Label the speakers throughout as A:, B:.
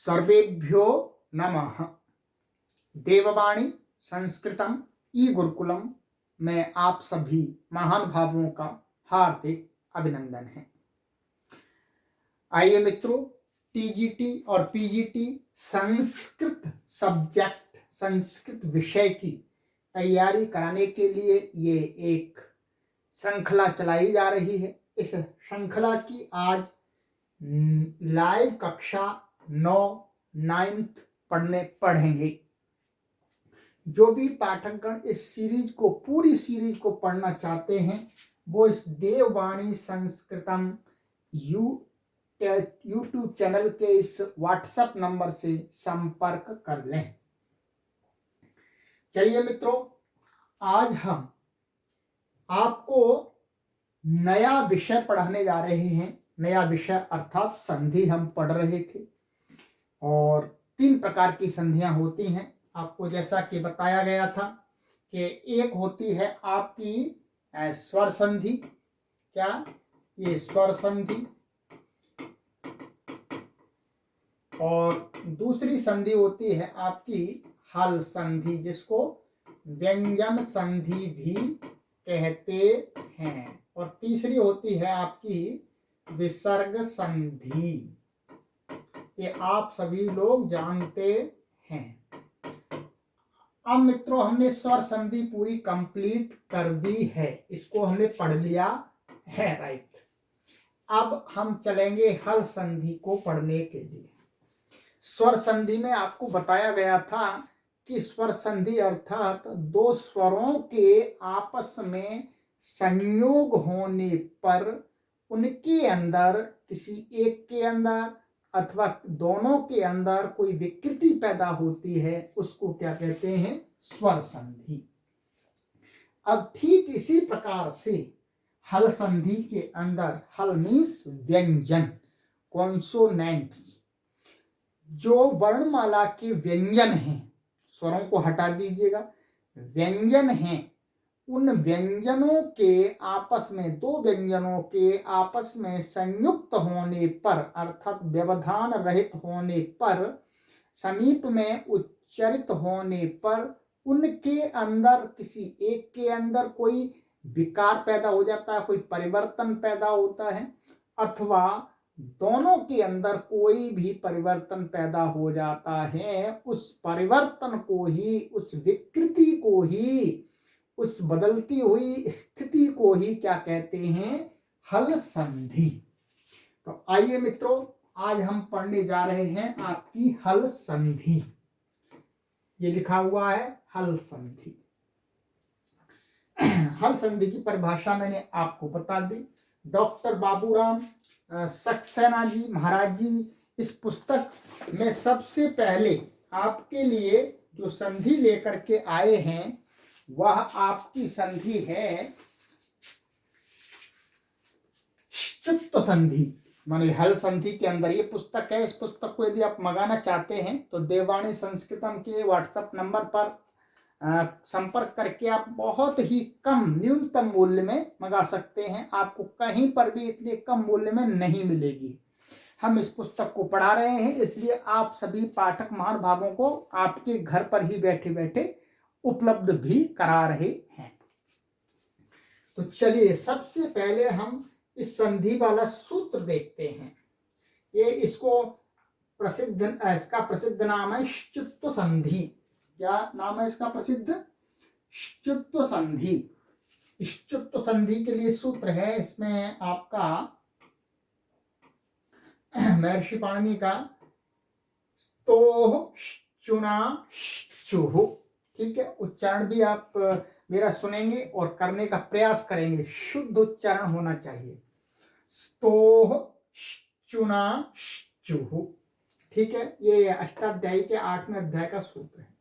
A: सर्वेभ्यो नमः। देववाणी संस्कृतम ई गुरुकुलम में आप सभी महानुभावों का हार्दिक अभिनंदन है। आइए मित्रों, टीजीटी और पीजीटी संस्कृत सब्जेक्ट, संस्कृत विषय की तैयारी कराने के लिए ये एक श्रृंखला चलाई जा रही है। इस श्रृंखला की आज लाइव कक्षा 9th पढ़ेंगे। जो भी पाठकगण इस सीरीज को, पूरी सीरीज को पढ़ना चाहते हैं, वो इस देववाणी संस्कृतम यूट्यूब चैनल के इस व्हाट्सएप नंबर से संपर्क कर लें। चलिए मित्रों, आज हम आपको नया विषय पढ़ाने जा रहे हैं। नया विषय अर्थात संधि हम पढ़ रहे थे और 3 प्रकार की संधियां होती हैं। आपको जैसा कि बताया गया था कि एक होती है आपकी स्वर संधि। क्या? ये स्वर संधि। और दूसरी संधि होती है आपकी हल संधि, जिसको व्यंजन संधि भी कहते हैं। और तीसरी होती है आपकी विसर्ग संधि। ये आप सभी लोग जानते हैं। अब मित्रों, हमने स्वर संधि पूरी कंप्लीट कर दी है, इसको हमने पढ़ लिया है, राइट। अब हम चलेंगे हल संधि को पढ़ने के लिए। स्वर संधि में आपको बताया गया था कि स्वर संधि अर्थात 2 स्वरों के आपस में संयोग होने पर उनके अंदर, किसी एक के अंदर अथवा दोनों के अंदर कोई विकृति पैदा होती है, उसको क्या कहते हैं? स्वर संधि। अब ठीक इसी प्रकार से हल संधि के अंदर, हल मीन्स व्यंजन, कॉन्सोनेंट्स, जो वर्णमाला के व्यंजन हैं, स्वरों को हटा दीजिएगा, व्यंजन हैं, उन व्यंजनों के आपस में, 2 व्यंजनों के आपस में संयुक्त होने पर अर्थात व्यवधान रहित होने पर, समीप में उच्चारित होने पर उनके अंदर, किसी एक के अंदर कोई विकार पैदा हो जाता है, कोई परिवर्तन पैदा होता है, अथवा दोनों के अंदर कोई भी परिवर्तन पैदा हो जाता है, उस परिवर्तन को ही, उस विकृति को ही, उस बदलती हुई स्थिति को ही क्या कहते हैं? हल संधि। तो आइए मित्रों, आज हम पढ़ने जा रहे हैं आपकी हल संधि। ये लिखा हुआ है हल संधि। हल संधि की परिभाषा मैंने आपको बता दी। डॉक्टर बाबूराम सक्सेना जी महाराज जी इस पुस्तक में सबसे पहले आपके लिए जो संधि लेकर के आए हैं, वह आपकी संधि है श्चुत्व संधि। माने हल संधि के अंदर ये पुस्तक है। इस पुस्तक को यदि आप मंगाना चाहते हैं तो देववाणी संस्कृतम के व्हाट्सएप नंबर पर संपर्क करके आप बहुत ही कम, न्यूनतम मूल्य में मंगा सकते हैं। आपको कहीं पर भी इतने कम मूल्य में नहीं मिलेगी। हम इस पुस्तक को पढ़ा रहे हैं, इसलिए आप सभी पाठक महानुभावों को आपके घर पर ही बैठे बैठे उपलब्ध भी करा रहे हैं। तो चलिए, सबसे पहले हम इस संधि वाला सूत्र देखते हैं। ये इसको इसका प्रसिद्ध नाम है श्चुत्व संधि। क्या नाम है इसका प्रसिद्ध? श्चुत्व संधि। श्चुत्व संधि के लिए सूत्र है इसमें आपका महर्षि पाणिनि का स्तोः श्चुना श्चुः। ठीक है, उच्चारण भी आप मेरा सुनेंगे और करने का प्रयास करेंगे। शुद्ध उच्चारण होना चाहिए। स्तोः श्चुना श्चुः। ठीक है, ये अष्टाध्यायी के 8वें अध्याय का सूत्र है।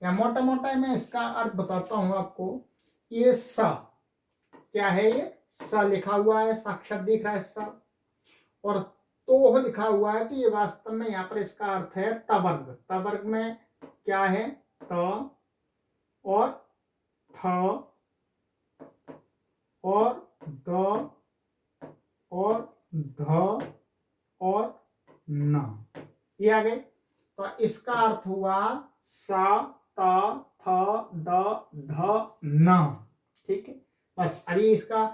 A: या मोटा मोटा मैं इसका अर्थ बताता हूं आपको। ये स क्या है? ये स लिखा हुआ है, साक्षात दिख रहा है स, और तोह लिखा हुआ है, तो ये वास्तव में यहाँ पर इसका अर्थ है तवर्ग। तवर्ग में क्या है? त और थ और द और ध और न, दिया गया। तो इसका अर्थ हुआ सा त थ द ध न। ठीक है, बस अभी इसका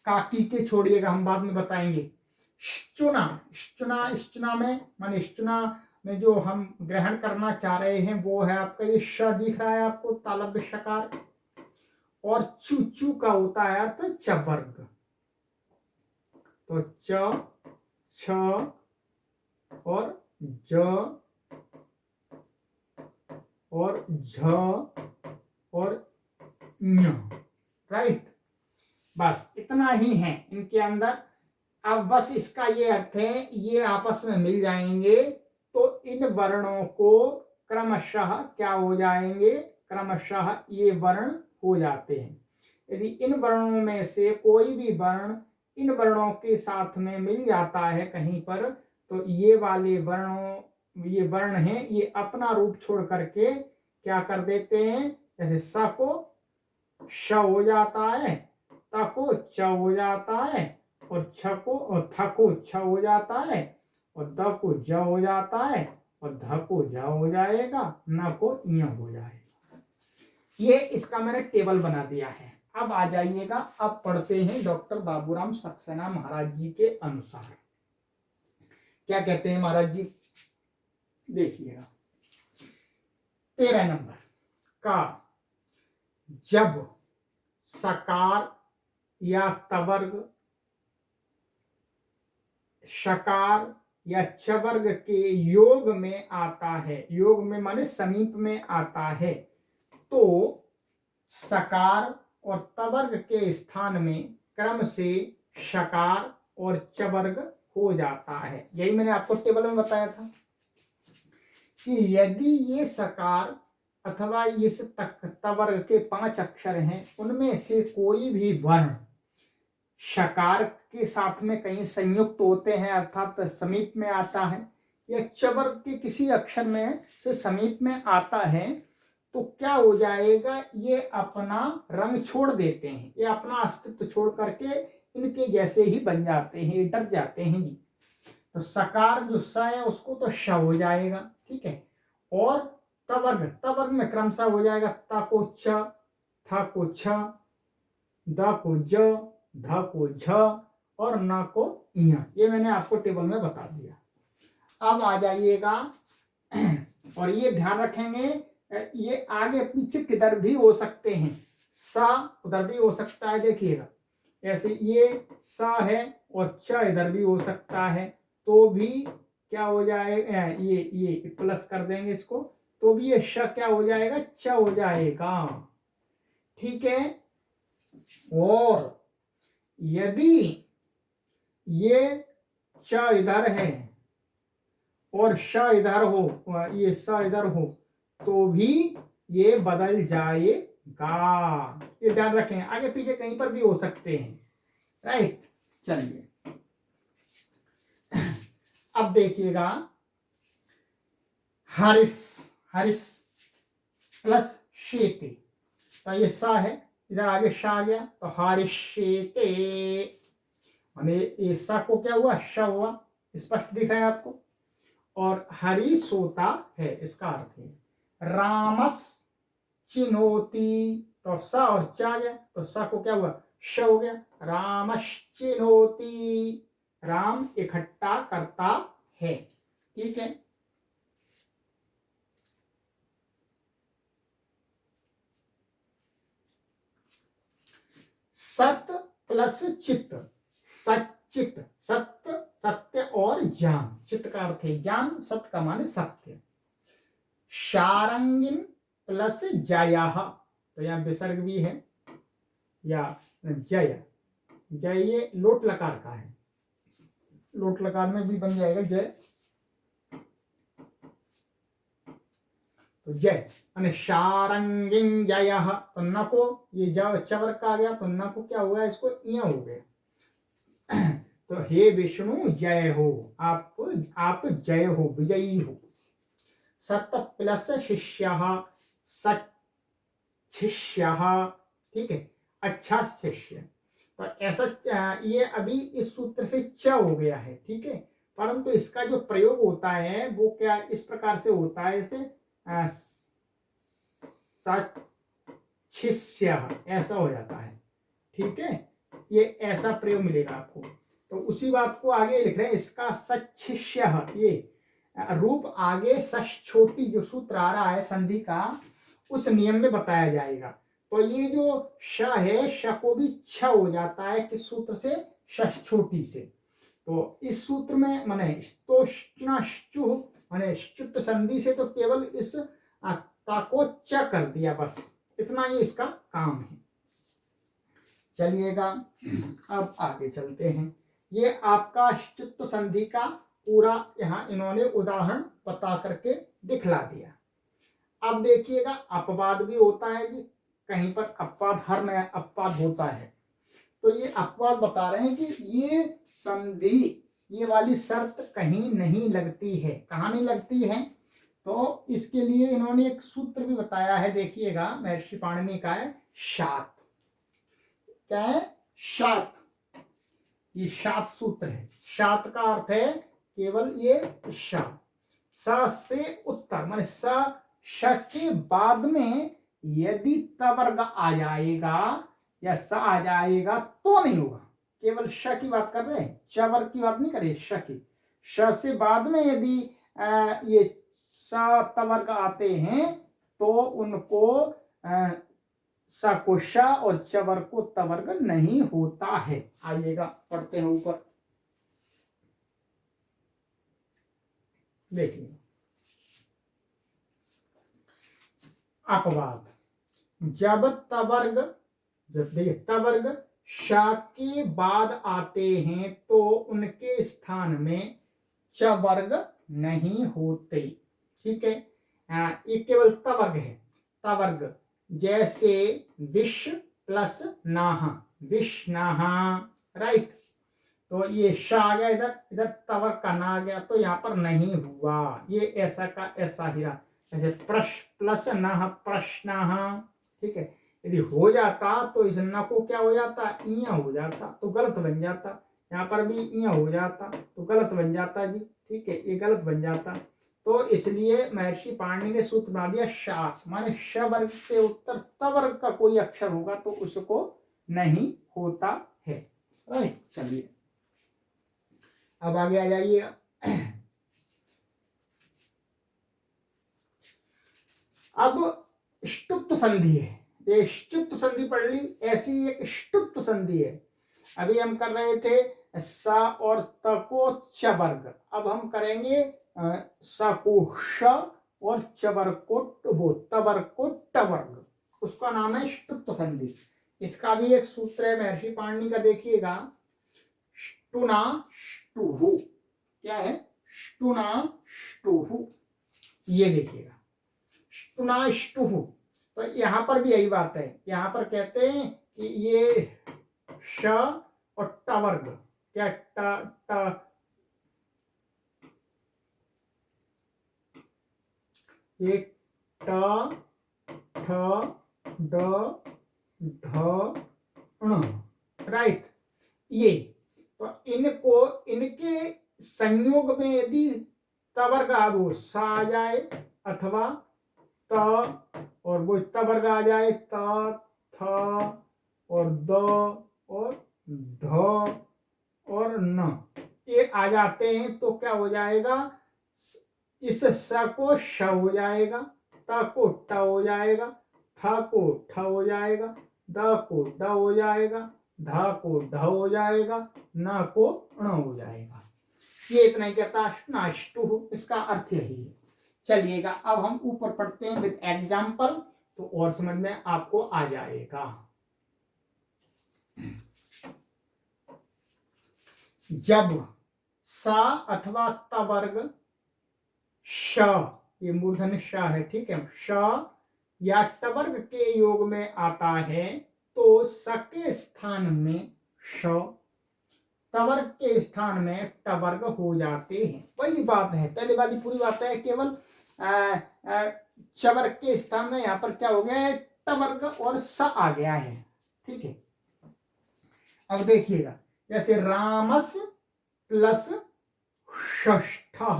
A: काकी के छोड़िएगा, हम बाद में बताएंगे। श्चुना, श्चुना, श्चुना में माने श्चुना में जो हम ग्रहण करना चाह रहे हैं वो है आपका ये श दिख रहा है आपको, तालव्य शकार। और चू का होता है अर्थ चवर्ग। तो च, छ और ज और झ और ञ, राइट। बस इतना ही है इनके अंदर। अब बस इसका ये अर्थ है, ये आपस में मिल जाएंगे तो इन वर्णों को क्रमशः क्या हो जाएंगे, क्रमशः ये वर्ण हो जाते हैं। यदि इन वर्णों में से कोई भी वर्ण इन वर्णों के साथ में मिल जाता है कहीं पर, तो ये वाले वर्णों, ये वर्ण हैं, ये अपना रूप छोड़ करके क्या कर देते हैं, जैसे स को श हो जाता है, त को च हो जाता है, और छ को और थ को छ हो जाता है, और द को ज हो जाता है, और ध को ज हो जाएगा, न को य हो जाएगा। ये इसका मैंने टेबल बना दिया है। अब आ जाइएगा, अब पढ़ते हैं डॉक्टर बाबूराम सक्सेना महाराज जी के अनुसार क्या कहते हैं महाराज जी। देखिएगा 13 नंबर का, जब सकार या तवर्ग शकार या चवर्ग के योग में आता है, योग में माने समीप में आता है, तो सकार और तवर्ग के स्थान में क्रम से शकार और चवर्ग हो जाता है। यही मैंने आपको टेबल में बताया था कि यदि ये सकार अथवा इस तवर्ग के 5 अक्षर हैं, उनमें से कोई भी वर्ण शकार के साथ में कहीं संयुक्त होते हैं अर्थात समीप में आता है, या चवर्ग के किसी अक्षर में से समीप में आता है, तो क्या हो जाएगा, ये अपना रंग छोड़ देते हैं, ये अपना अस्तित्व छोड़ करके इनके जैसे ही बन जाते हैं, डर जाते हैं जी। तो सकार जो स है उसको तो श हो जाएगा, ठीक है। और तवर्ग, तवर्ग में क्रमशः हो जाएगा त को च, थ को छ, द को ज, ध को झ और न को य। ये मैंने आपको टेबल में बता दिया। अब आ जाइएगा और ये ध्यान रखेंगे, ये आगे पीछे किधर भी हो सकते हैं, स उधर भी हो सकता है, देखिएगा ऐसे ये स है और च इधर भी हो सकता है, तो भी क्या हो जाएगा, ये प्लस कर देंगे इसको, तो भी ये श क्या हो जाएगा, च हो जाएगा, ठीक है। और यदि ये च इधर है और श इधर हो, ये स इधर हो, तो भी ये बदल जाएगा। ये ध्यान रखें, आगे पीछे कहीं पर भी हो सकते हैं, राइट। चलिए अब देखिएगा, हरिस, हरिस प्लस शेते, तो ये स है, इधर आगे श आ गया, तो हरिशेते, माने ये स को क्या हुआ, श हुआ, स्पष्ट दिख रहा है आपको। और हरि सोता है, इसका अर्थ है रामस चिन्होती, तो स और च आ गया, तो स को क्या हुआ, श हो गया, रामश्चिन्होती, राम इकट्ठा करता है, ठीक है। सत्य प्लस चित्त, सचित, सत्य, सत्य और जान, चित्त का अर्थ है जान, सत्य का माने सत्य। शारंगिन प्लस जया, तो यहाँ विसर्ग भी है, या जय, जय ये लोट लकार का है, लोट लकार में भी बन जाएगा जय, तो जय माने शारंगिन जय, तो न को ये चवर का आ गया, तो न को क्या हुआ, इसको य हो गया, तो हे विष्णु जय हो, आप जय हो, विजयी हो। सत्य प्लस शिष्य, सच्छिष्य, ठीक है, अच्छा शिष्य, तो ऐसा ये अभी इस सूत्र से च हो गया है, ठीक है, परंतु इसका जो प्रयोग होता है वो क्या इस प्रकार से होता है, इसे सच्छिष्य ऐसा हो जाता है। ठीक है, ये ऐसा प्रयोग मिलेगा आपको। तो उसी बात को आगे लिख रहे हैं, इसका सच्छिष्य, ये रूप आगे सच छोटी जो सूत्र आ रहा है संधि का उस नियम में बताया जाएगा। तो ये जो श है, श को भी छ हो जाता है किस सूत्र से, षष्ठ छोटी से। तो इस सूत्र में माने माने श्चुत संधि से तो केवल इस ता को च कर दिया, बस इतना ही इसका काम है। चलिएगा अब आगे चलते हैं। ये आपका श्चुत संधि का पूरा यहाँ इन्होंने उदाहरण बता करके दिखला दिया। अब देखिएगा अपवाद भी होता है जी, कहीं पर अपवाद, हर में अपवाद होता है। तो ये अपवाद बता रहे हैं कि ये संधि, ये वाली शर्त कहीं नहीं लगती है। कहाँ नहीं लगती है, तो इसके लिए इन्होंने एक सूत्र भी बताया है, देखिएगा महर्षि पाणिनि का है शात। क्या है, शात, ये शात सूत्र है। शात का अर्थ है केवल ये श, स से उत्तर माने श के बाद में यदि त वर्ग आ जाएगा या स आ जाएगा तो नहीं होगा। केवल श की बात कर रहे हैं, च वर्ग की बात नहीं कर रहे, श की। श से बाद में यदि ये स त वर्ग आते हैं तो उनको स को श और च वर्ग को त वर्ग नहीं होता है। आइएगा पढ़ते हैं ऊपर, देखिए अपवाद। जब तवर्ग, जब देखिए तवर्ग श के बाद आते हैं तो उनके स्थान में च वर्ग नहीं होते। ठीक है, ये केवल तवर्ग है। तवर्ग जैसे विष प्लस नाह, विष नाहा, राइट। तो ये श आ गया इधर, इधर तवर्ग का ना आ गया तो यहाँ पर नहीं हुआ, ये ऐसा का ऐसा ही रहा। जैसे प्रश प्लस नह प्रश्नः, ठीक है, यदि हो जाता तो इस न को क्या हो जाता, इया हो जाता तो गलत बन जाता। यहाँ पर भी इया हो जाता तो गलत बन जाता जी। ठीक है, ये गलत बन जाता। तो इसलिए महर्षि पाणिनि ने सूत्र बना दिया शा, माने श वर्ग से उत्तर त वर्ग का कोई अक्षर होगा तो उसको नहीं होता है। राइट, चलिए अब आगे आ जाइए। अब ष्टुत्व संधि है, ये ष्टुत्व संधि पढ़ ली, ऐसी एक ष्टुत्व संधि है। अभी हम कर रहे थे स और त को च वर्ग, अब हम करेंगे स को श और च वर्ग को वो त वर्ग को ट वर्ग, उसका नाम है ष्टुत्व संधि। इसका भी एक सूत्र है महर्षि पाणिनि का, देखिएगा ष्टुना ष्टुहु। क्या है, ष्टुना ष्टुहु, ये देखिएगा ष्टुनाष्टुहु। तो यहां पर भी यही बात है, यहां पर कहते हैं कि ये श और ट वर्ग, क्या ट ये ट ठ ड ढ ण, राइट। ये तो इनको, इनके संयोग में यदि त वर्ग वो सा आ जाए अथवा त और वो त वर्ग आ जाए त थ और द और ध और न, ये आ जाते हैं तो क्या हो जाएगा, इस स को श हो जाएगा, त को ट हो जाएगा, थ को ठ हो जाएगा, द को ड हो जाएगा, ध को ढ हो जाएगा, न को ण हो जाएगा। ये इतना ही कहता अष्टनाष्टु, इसका अर्थ यही है। चलिएगा अब हम ऊपर पढ़ते हैं विद एग्जाम्पल, तो और समझ में आपको आ जाएगा। जब सा अथवा त वर्ग श, ये मूर्धन्य श है, ठीक है, श या ट वर्ग के योग में आता है तो स के स्थान में श, त वर्ग के स्थान में ट वर्ग हो जाते हैं। वही बात है, पहले वाली पूरी बात है, केवल च वर्ग के स्थान में यहाँ पर क्या हो गया है, ट वर्ग और स आ गया है। ठीक है, अब देखिएगा जैसे रामस प्लस षष्ठः,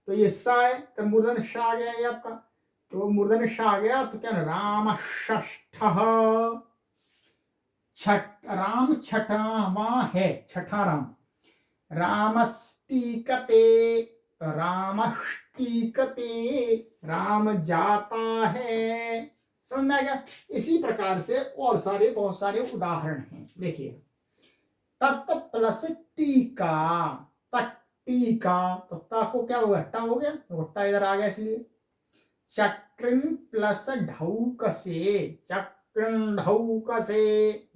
A: तो ये सा है तो मूर्धन श आ गया ये आपका, तो मूर्धन श आ गया तो क्या राम षष्ठः। राम छठवां है, छठा राम। रामस्तीकते, तो रामष्टीकते, राम जाता है। समझ में आ गया। इसी प्रकार से और सारे बहुत सारे उदाहरण हैं। देखिए तत् प्लस टीका, टीका, तो ता को क्या हुआ, टा हो गया, तो टा इधर आ गया इसलिए। चक्रिन प्लस ढौक से, चक्रिन ढौक से,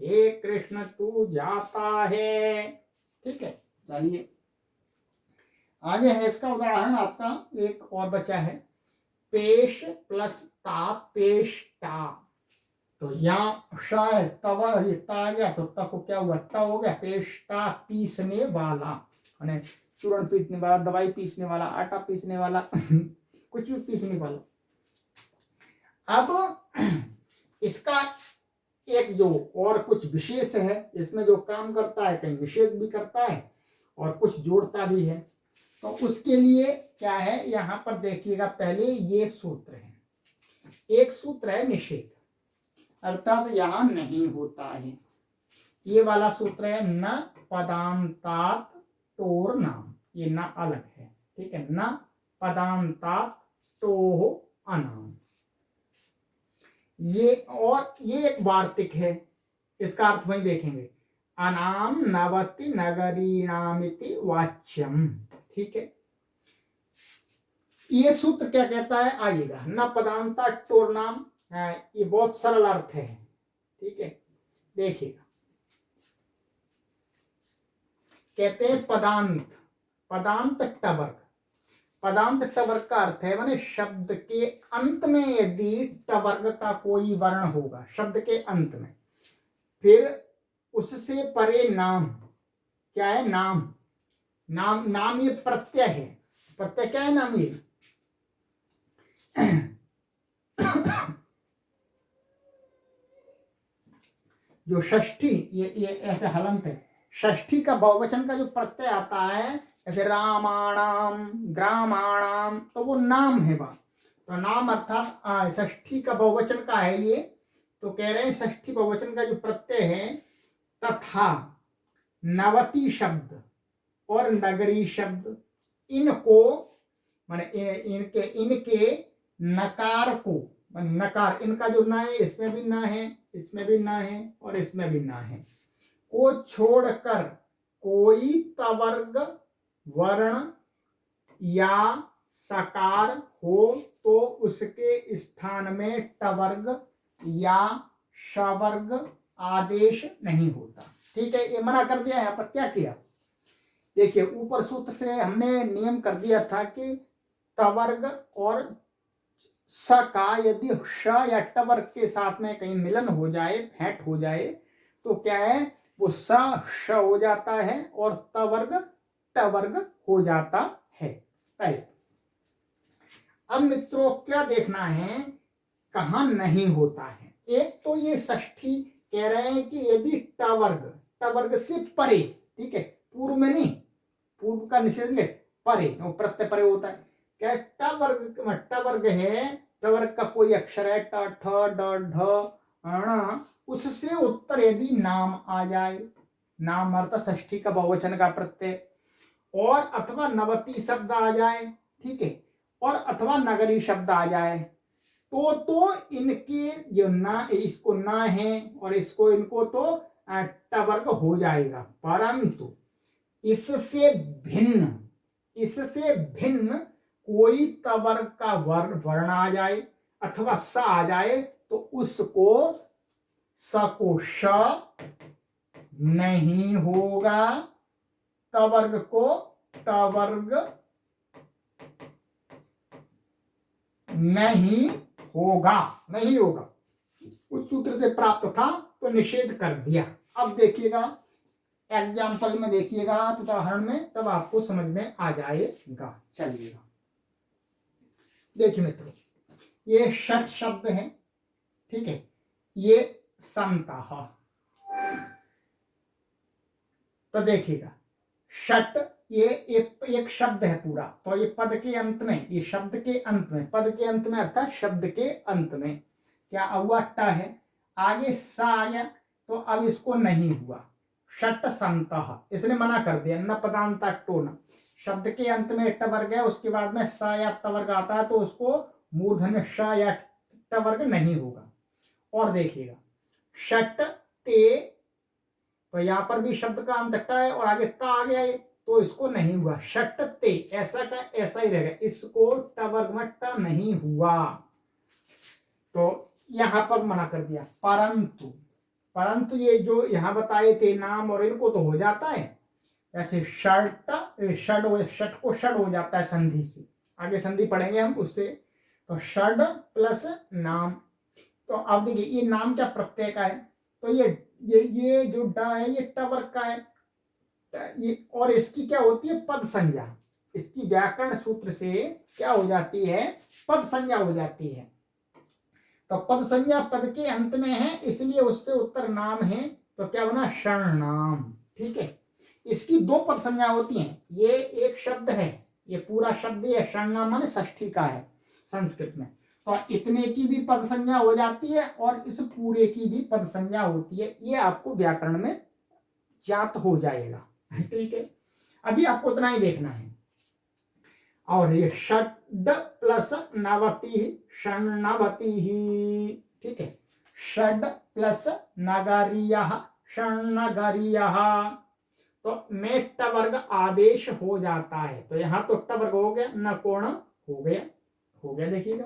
A: हे कृष्ण तू जाता है। ठीक है, चलिए आगे है इसका उदाहरण आपका एक और बचा है। पेश प्लस ता, पेशटा, तो यहाँ शायद तवा ये ता आ गया तो ता को क्या हुआ, टा हो गया। पेशटा पीसने वाला, चूर्ण पीसने वाला, दवाई पीसने वाला, आटा पीसने वाला कुछ भी पीसने वाला। अब इसका एक जो और कुछ विशेष है, इसमें जो काम करता है कहीं निषेध भी करता है और कुछ जोड़ता भी है। तो उसके लिए क्या है, यहां पर देखिएगा पहले ये सूत्र है। एक सूत्र है निषेध, अर्थात यहां नहीं होता है। ये वाला सूत्र है न पदांतात टोर नाम, ये न अलग है। ठीक है, न पदांतात टोह अनाम। ये और ये एक वार्तिक है, इसका अर्थ वही देखेंगे। अनाम नवति नगरीणामिति वाच्यम। ठीक है, ये सूत्र क्या कहता है, आइएगा। न पदांता टोर नाम, ये बहुत सरल अर्थ है। ठीक है, देखिएगा कहते हैं पदांत, पदांत टवर्ग। पदांत टवर्ग का अर्थ है माने शब्द के अंत में यदि टवर्ग का कोई वर्ण होगा, शब्द के अंत में, फिर उससे परे नाम, क्या है, नाम। नाम, नाम ये प्रत्यय है। प्रत्यय क्या है, नाम ये जो षष्ठी, ये ऐसे हलंत है। षष्ठी का बहुवचन का जो प्रत्यय आता है, जैसे रामाणाम, ग्रामाणाम, तो वो नाम है वह। तो नाम अर्थात षष्ठी का बहुवचन का है ये। तो कह रहे हैं षष्ठी बहुवचन का जो प्रत्यय है, तथा नवती शब्द और नगरी शब्द, इनको माने इनके इनके नकार को, नकार, इनका जो न है, इसमें भी न है, इसमें भी न है और इसमें भी न है, को छोड़कर कोई तवर्ग वर्ण या सकार हो तो उसके स्थान में टवर्ग या शवर्ग आदेश नहीं होता। ठीक है, ये मना कर दिया। यहाँ पर क्या किया, देखिए ऊपर सूत्र से हमने नियम कर दिया था कि टवर्ग और स का यदि श या टवर्ग के साथ में कहीं मिलन हो जाए, भेंट हो जाए, तो क्या है, वो स श हो जाता है और तवर्ग टवर्ग हो जाता है। राइट। अब मित्रों क्या देखना है, कहां नहीं होता है। एक तो ये षष्ठी कह रहे हैं कि यदि टवर्ग, टवर्ग से परे, ठीक है, पूर्व में नहीं, पूर्व का निषेध नहीं, परे, प्रत्यय परे होता है। क्या टवर्ग, टवर्ग है, टवर्ग का कोई अक्षर है, ट ठ ड ढ, उससे उत्तर यदि नाम आ जाए, नाम अर्थ षष्ठी का बहुवचन का प्रत्यय, और अथवा नवती शब्द आ जाए, ठीक है, और अथवा नगरी शब्द आ जाए, तो इनके जो ना, इसको ना है और इसको, इनको तो टवर्ग हो जाएगा। परंतु इससे भिन्न, इससे भिन्न कोई तवर्ग का वर्ण आ जाए अथवा स आ जाए, तो उसको स को श नहीं होगा, तवर्ग को टवर्ग नहीं होगा, नहीं होगा। उस सूत्र से प्राप्त था तो निषेध कर दिया। अब देखिएगा एग्जाम्पल में, देखिएगा आप उदाहरण में, तब आपको समझ में आ जाएगा। चलिएगा देखिए मित्रों, ये षट शब्द है, ठीक है, ये संतः। तो देखिएगा षट ये एक शब्द है पूरा, तो ये पद के अंत में, ये शब्द के अंत में, पद के अंत में अर्थात शब्द के अंत में क्या हुआ, ट है, आगे सा आ गया, तो अब इसको नहीं हुआ, षट संतः, इसने मना कर दिया, न पदांता टो न, शब्द के अंत में ट वर्ग है, उसके बाद में स या त वर्ग आता है, तो उसको मूर्धन्य श या ट वर्ग नहीं होगा। और देखिएगा षट ते, तो यहां पर भी शब्द का अंत ट है और आगे ता आ गया है, तो इसको नहीं हुआ, षट ते ऐसा का ऐसा ही रहेगा, इसको ट वर्ग में ट नहीं हुआ, तो यहां पर मना कर दिया। परंतु, परंतु ये जो यहां बताए थे नाम और इनको तो हो जाता है, ऐसे षट षट को षड हो जाता है संधि से, आगे संधि पढ़ेंगे हम उससे, तो षड प्लस नाम, तो अब देखिए ये नाम क्या प्रत्यय का है, तो ये जो ड है ये ट वर्ग का है, ये और इसकी क्या होती है पद संज्ञा, इसकी व्याकरण सूत्र से क्या हो जाती है, पद संज्ञा हो जाती है, तो पद संज्ञा पद के अंत में है, इसलिए उससे उत्तर नाम है, तो क्या बना शरण नाम। ठीक है, इसकी दो पद संज्ञा होती हैं, ये एक शब्द है, ये पूरा शब्द है, शरण नाम माने षष्ठी का है संस्कृत में, तो इतने की भी पद संज्ञा हो जाती है और इस पूरे की भी पद संज्ञा होती है, ये आपको व्याकरण में ज्ञात हो जाएगा। ठीक है, अभी आपको उतना ही देखना है। और ये षड प्लस नवति षण्णवति, ठीक है, षड प्लस नगरीय षण्णगरीय, तो में ट वर्ग आदेश हो जाता है, तो यहां तो ट वर्ग हो गया, न कोण हो गया, हो गया, देखिएगा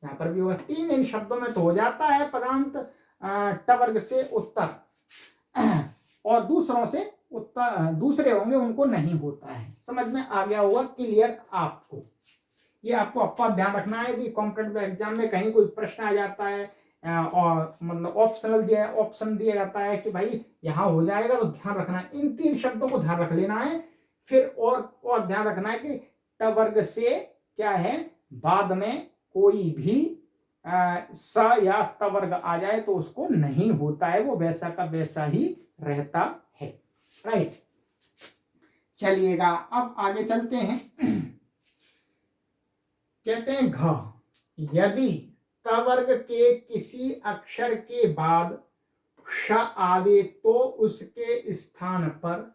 A: यहां पर भी होगा, तीन इन शब्दों में तो हो जाता है पदांत ट वर्ग से उत्तर, और दूसरों से उत्तर दूसरे होंगे उनको नहीं होता है। समझ में आ गया होगा, क्लियर आपको, ये आपको अपना ध्यान रखना है कि कॉम्पिटेटिव एग्जाम में कहीं कोई प्रश्न आ जाता है और मतलब ऑप्शन दिया जाता है कि भाई यहाँ हो जाएगा, तो ध्यान रखना है, इन तीन शब्दों को ध्यान रख लेना है, फिर और ध्यान रखना है कि ट वर्ग से क्या है बाद में कोई भी स या त वर्ग आ जाए तो उसको नहीं होता है, वो वैसा का वैसा ही रहता है। राइट, चलिएगा अब आगे चलते हैं। कहते हैं घ, यदि त वर्ग के किसी अक्षर के बाद श आवे तो उसके स्थान पर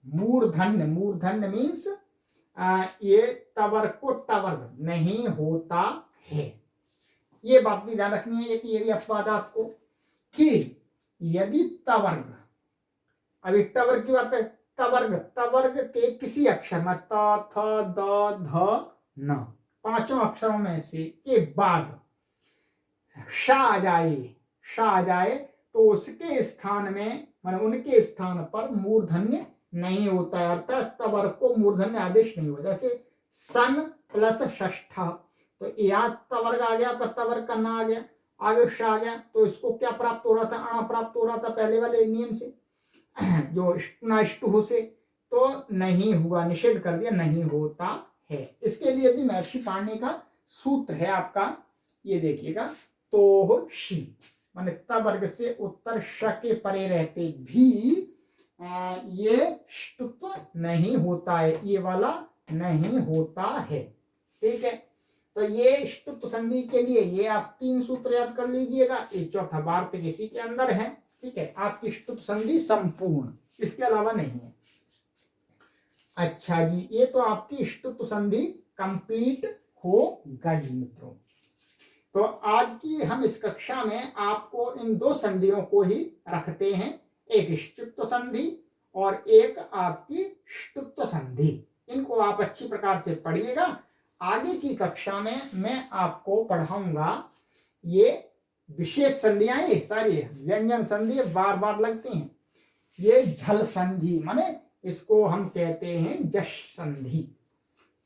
A: मूर्धन्य, मूर्धन्य मीन्स ये त वर्ग को ट वर्ग नहीं होता है, ये बात भी ध्यान रखनी है कि ये भी अपवाद आपको, कि यदि त वर्ग, अभी ट वर्ग की बात करें, त वर्ग के किसी अक्षर में त थ द ध न, पांचों अक्षरों में से के बाद श आ जाए, तो उसके स्थान में माने उनके स्थान पर मूर्धन्य नहीं होता है, अर्थात त वर्ग को मूर्धन्य आदेश नहीं होता। जैसे सन प्लस षष्ठा, तो यहाँ त वर्ग आ गया, पर त वर्ग का ना आ गया, आगे श आ गया, तो इसको क्या प्राप्त हो रहा था, अण प्राप्त हो रहा था पहले वाले नियम से, जो नाष्टु से, तो नहीं हुआ, निषेध कर दिया, नहीं होता है। इसके लिए भी महर्षि पाणिनि का सूत्र है आपका, ये देखिएगा, तो शी माने त वर्ग से उत्तर श के परे रहते भी ये ष्टुत्व नहीं होता है, ये वाला नहीं होता है। ठीक है, तो ये ष्टुत्व संधि के लिए ये आप तीन सूत्र याद कर लीजिएगा, ये चौथा वार्तिक इसी के अंदर है। ठीक है, आपकी ष्टुत्व संधि संपूर्ण, इसके अलावा नहीं है। अच्छा जी, ये तो आपकी ष्टुत्व संधि कंप्लीट हो गई मित्रों। तो आज की हम इस कक्षा में आपको इन दो संधियों को ही रखते हैं, एक ष्टुत्व संधि और एक आपकी ष्टुत्व संधि। इनको आप अच्छी प्रकार से पढ़िएगा। आगे की कक्षा में मैं आपको पढ़ाऊंगा ये विशेष संधियां, ये सारी व्यंजन संधि बार बार लगती हैं, ये झल संधि माने इसको हम कहते हैं जश संधि।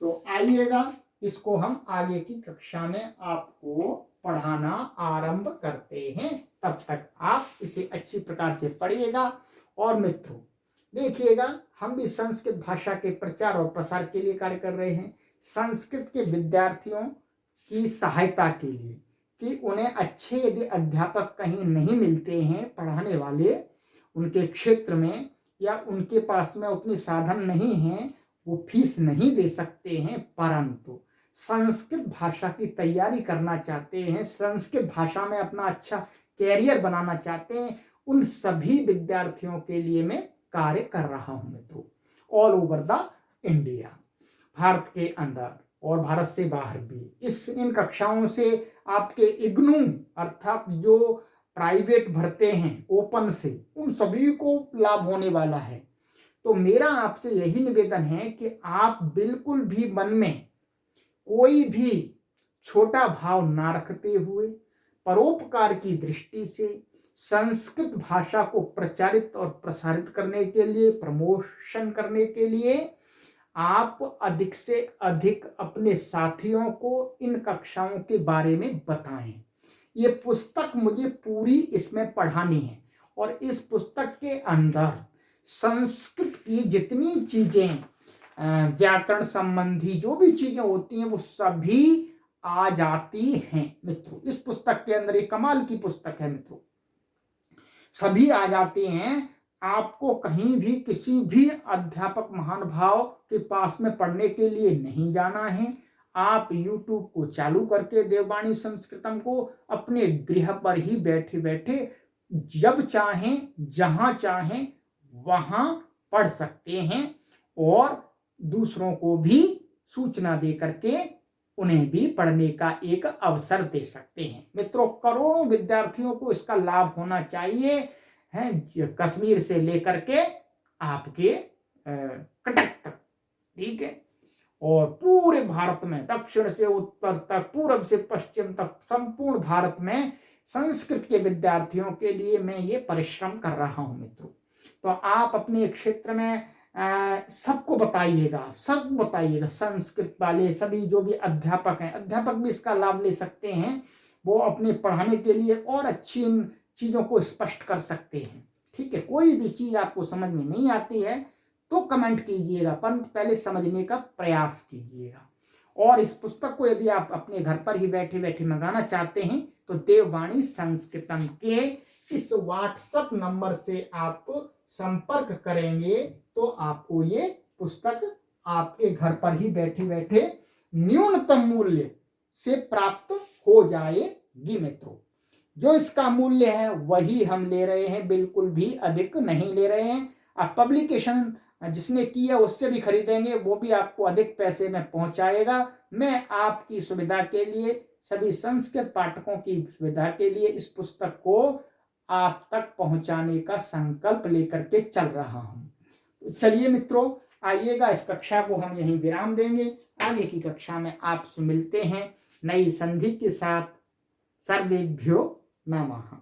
A: तो आइएगा, इसको हम आगे की कक्षा में आपको पढ़ाना आरंभ करते हैं। तब तक आप इसे अच्छी प्रकार से पढ़िएगा। और मित्रों देखिएगा, हम भी संस्कृत भाषा के प्रचार और प्रसार के लिए कार्य कर रहे हैं, संस्कृत के विद्यार्थियों की सहायता के लिए, कि उन्हें अच्छे यदि अध्यापक कहीं नहीं मिलते हैं पढ़ाने वाले उनके क्षेत्र में, या उनके पास में उतनी साधन नहीं है, वो फीस नहीं दे सकते हैं, परंतु संस्कृत भाषा की तैयारी करना चाहते हैं, संस्कृत भाषा में अपना अच्छा कैरियर बनाना चाहते हैं, उन सभी विद्यार्थियों के लिए मैं कार्य कर रहा हूं मित्रों, all over the India, Bharat के अंदर और भारत से बाहर भी। इन कक्षाओं से आपके इग्नू अर्थात जो प्राइवेट भरते हैं ओपन से, उन सभी को लाभ होने वाला है। तो मेरा आपसे यही निवेदन है कि आप बिल्कुल भी मन में कोई भी छोटा भाव ना रखते हुए परोपकार की दृष्टि से संस्कृत भाषा को प्रचारित और प्रसारित करने के लिए, प्रमोशन करने के लिए आप अधिक से अधिक अपने साथियों को इन कक्षाओं के बारे में बताएं। ये पुस्तक मुझे पूरी इसमें पढ़ानी है और इस पुस्तक के अंदर संस्कृत की जितनी चीजें, व्याकरण संबंधी जो भी चीजें होती हैं, वो सभी आ जाती हैं मित्रों। इस पुस्तक के अंदर, एक कमाल की पुस्तक है मित्रों, सभी आ जाते हैं। आपको कहीं भी किसी भी अध्यापक महानुभाव के पास में पढ़ने के लिए नहीं जाना है। आप YouTube को चालू करके देववाणी संस्कृतम को अपने गृह पर ही बैठे बैठे जब चाहें, जहां चाहें वहां पढ़ सकते हैं और दूसरों को भी सूचना दे करके उन्हें भी पढ़ने का एक अवसर दे सकते हैं। मित्रों, करोड़ों विद्यार्थियों को इसका लाभ होना चाहिए, है, कश्मीर से लेकर के आपके कटक तक, ठीक है, और पूरे भारत में दक्षिण से उत्तर तक, पूर्व से पश्चिम तक, संपूर्ण भारत में संस्कृत के विद्यार्थियों के लिए मैं ये परिश्रम कर रहा हूं मित्रों। तो आप अपने क्षेत्र में सबको बताइएगा, सब बताइएगा, संस्कृत वाले सभी जो भी अध्यापक हैं, अध्यापक भी इसका लाभ ले सकते हैं। वो अपने पढ़ाने के लिए और अच्छी इन चीजों को स्पष्ट कर सकते हैं, ठीक है। कोई भी चीज आपको समझ में नहीं आती है तो कमेंट कीजिएगा, पर पहले समझने का प्रयास कीजिएगा। और इस पुस्तक को यदि आप अपने घर पर ही बैठे बैठे मंगाना चाहते हैं तो देववाणी संस्कृतम के इस व्हाट्सएप नंबर से आप संपर्क करेंगे तो आपको ये पुस्तक आपके घर पर ही बैठे बैठे न्यूनतम मूल्य से प्राप्त हो जाएगी मित्रों। जो इसका मूल्य है वही हम ले रहे हैं, बिल्कुल भी अधिक नहीं ले रहे हैं। आप पब्लिकेशन जिसने की है उससे भी खरीदेंगे, वो भी आपको अधिक पैसे में पहुंचाएगा। मैं आपकी सुविधा के लिए, सभी संस्कृत पाठकों की सुविधा के लिए इस पुस्तक को आप तक पहुंचाने का संकल्प लेकर के चल रहा हूं। तो चलिए मित्रों, आइएगा, इस कक्षा को हम यहीं विराम देंगे। आगे की कक्षा में आपसे मिलते हैं नई संधि के साथ। सर्वेभ्यो नमः।